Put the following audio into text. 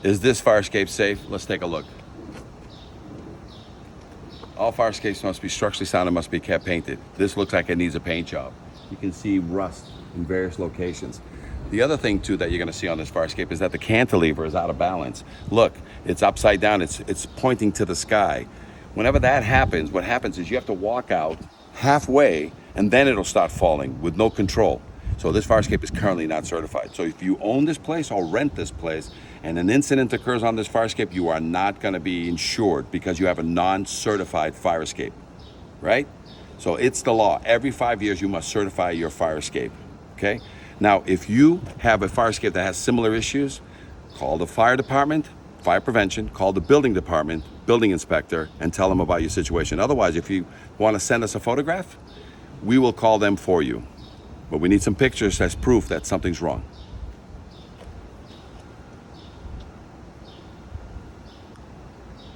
Is this fire escape safe? Let's take a look. All fire escapes must be structurally sound and must be kept painted. This looks like it needs a paint job. You can see rust in various locations. The other thing too that you're gonna see on this fire escape is that the cantilever is out of balance. Look, it's upside down, it's pointing to the sky. Whenever that happens, what happens is you have to walk out halfway and then it'll start falling with no control. So this fire escape is currently not certified. So if you own this place or rent this place and an incident occurs on this fire escape, you are not gonna be insured because you have a non-certified fire escape, right? So it's the law. Every 5 years, you must certify your fire escape, okay? Now, if you have a fire escape that has similar issues, call the fire department, fire prevention, call the building department, building inspector, and tell them about your situation. Otherwise, if you want to send us a photograph, we will call them for you. But we need some pictures as proof that something's wrong.